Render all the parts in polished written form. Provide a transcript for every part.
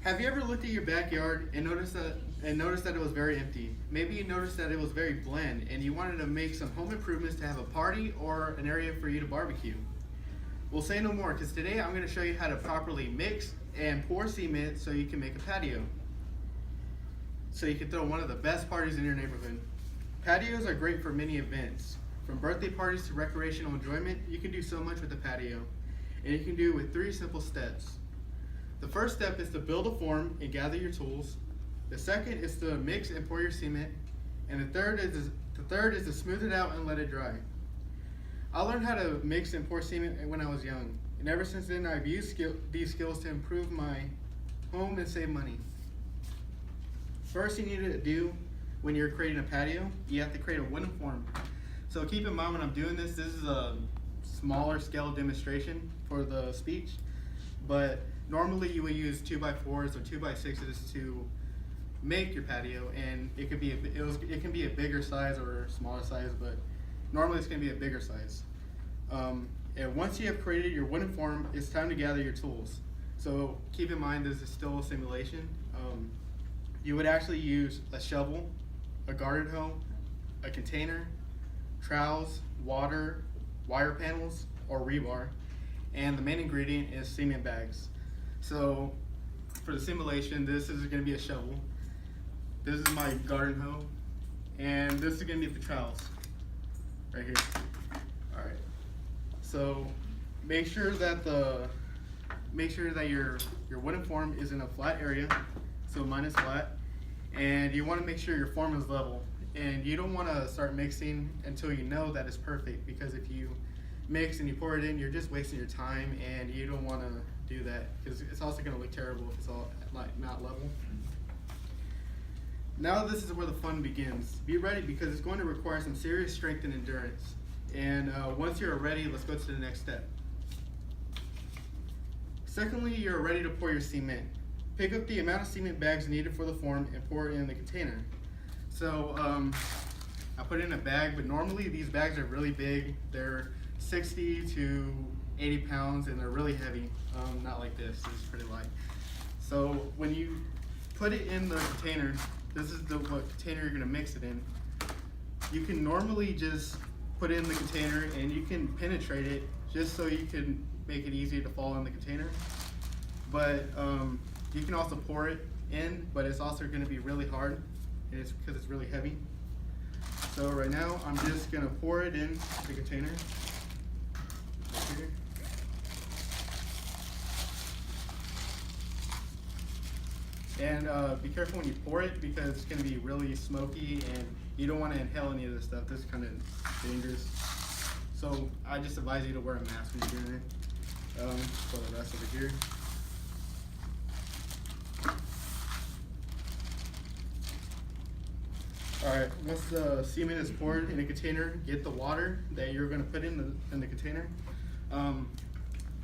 Have you ever looked at your backyard and noticed that it was very empty? Maybe you noticed that it was very bland and you wanted to make some home improvements to have a party or an area for you to barbecue. We'll say no more because today I'm going to show you how to properly mix and pour cement so you can make a patio. So you can throw one of the best parties in your neighborhood. Patios are great for many events. From birthday parties to recreational enjoyment, you can do so much with a patio. And you can do it with 3 simple steps. The first step is to build a form and gather your tools. The second is to mix and pour your cement. And the third is to smooth it out and let it dry. I learned how to mix and pour cement when I was young. And ever since then, I've used these skills to improve my home and save money. First, you need to do when you're creating a patio, you have to create a wooden form. So keep in mind when I'm doing this is a smaller scale demonstration for the speech, but normally you would use 2x4s or 2x6s to make your patio, and it can be a bigger size or a smaller size, but normally it's going to be a bigger size. And once you have created your wooden form, it's time to gather your tools. So keep in mind this is still a simulation. You would actually use a shovel, a garden hoe, a container, trowels, water, wire panels, or rebar, and the main ingredient is cement bags. So for the simulation, this is going to be a shovel, this is my garden hoe, and this is going to be the trowels right here. Alright, so make sure that your wooden form is in a flat area, so mine is flat, and you want to make sure your form is level. And you don't want to start mixing until you know that it's perfect, because if you mix and you pour it in, you're just wasting your time, and you don't want to do that because it's also going to look terrible if it's all not level. Now this is where the fun begins. Be ready because it's going to require some serious strength and endurance. And once you're ready, let's go to the next step. Secondly, you're ready to pour your cement. Pick up the amount of cement bags needed for the form and pour it in the container. So I put it in a bag, but normally these bags are really big. They're 60 to 80 pounds and they're really heavy. Not like this, this is pretty light. So when you put it in the container, this is what container you're gonna mix it in. You can normally just put it in the container and you can penetrate it just so you can make it easier to fall in the container. But you can also pour it in, but it's also gonna be really hard. And it's because it's really heavy. So right now I'm just gonna pour it in the container right here. And be careful when you pour it because it's gonna be really smoky and you don't want to inhale any of this stuff. This is kind of dangerous. So I just advise you to wear a mask when you're doing it. For the rest over here. Alright, once the cement is poured in a container, get the water that you're going to put in the container.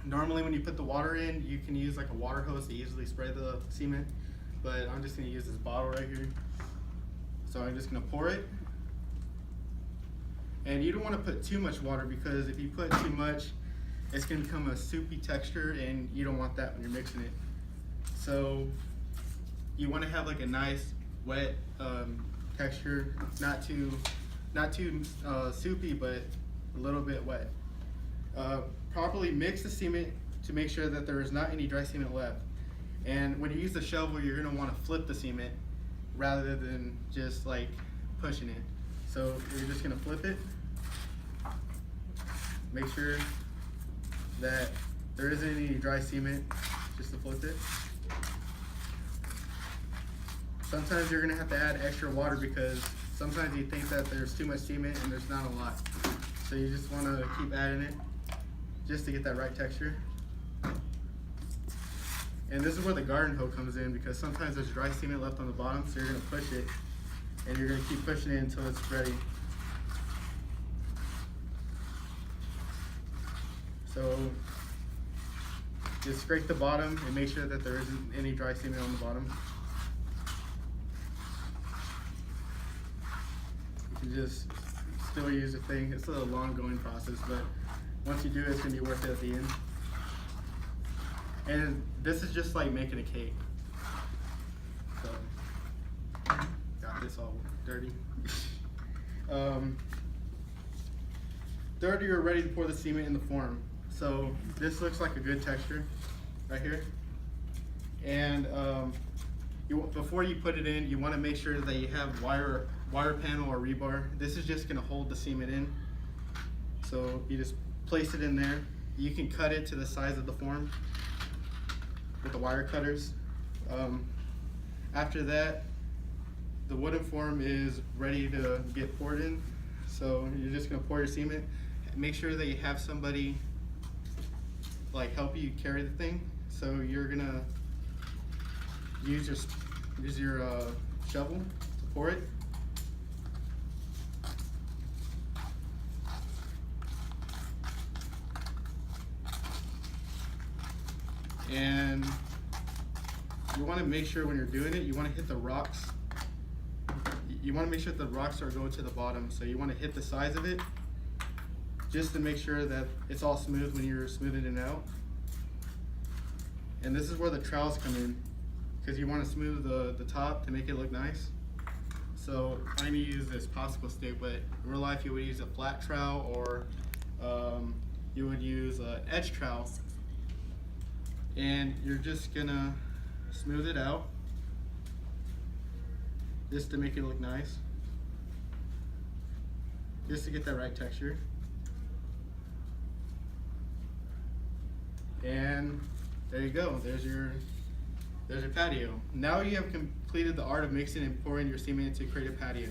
Normally when you put the water in, you can use like a water hose to easily spray the cement, but I'm just going to use this bottle right here. So I'm just going to pour it. And you don't want to put too much water because if you put too much, it's going to become a soupy texture and you don't want that when you're mixing it. So you want to have like a nice wet texture, not too soupy, but a little bit wet. Properly mix the cement to make sure that there is not any dry cement left. And when you use the shovel, you're going to want to flip the cement rather than just like pushing it. So you're just going to flip it. Make sure that there isn't any dry cement, just to flip it. Sometimes you're gonna have to add extra water because sometimes you think that there's too much cement and there's not a lot. So you just wanna keep adding it just to get that right texture. And this is where the garden hoe comes in because sometimes there's dry cement left on the bottom, so you're gonna push it and you're gonna keep pushing it until it's ready. So just scrape the bottom and make sure that there isn't any dry cement on the bottom. You can just still use the thing. It's a long going process, but once you do it, it's gonna be worth it at the end. And this is just like making a cake. this all dirty. Third, you're ready to pour the cement in the form. So this looks like a good texture right here. And before you put it in, you want to make sure that you have wire panel or rebar. This is just going to hold the cement in. So you just place it in there. You can cut it to the size of the form with the wire cutters. After that, the wooden form is ready to get poured in. So you're just going to pour your cement. Make sure that you have somebody like help you carry the thing. So you're gonna use your shovel to pour it. And you want to make sure when you're doing it, you want to hit the rocks. You want to make sure that the rocks are going to the bottom. So you want to hit the sides of it just to make sure that it's all smooth when you're smoothing it out. And this is where the trowels come in, because you want to smooth the top to make it look nice. So I'm going to use this popsicle stick, but in real life you would use a flat trowel, or you would use an edge trowel. And you're just going to smooth it out just to make it look nice, just to get that right texture. And there you go, there's your patio. Now you have completed the art of mixing and pouring your cement to create a patio.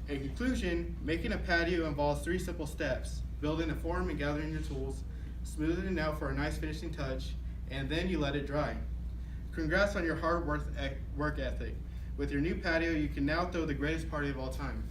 In conclusion, making a patio involves 3 simple steps: building a form and gathering your tools, smoothing it out for a nice finishing touch, and then you let it dry. Congrats on your hard work ethic. With your new patio, you can now throw the greatest party of all time.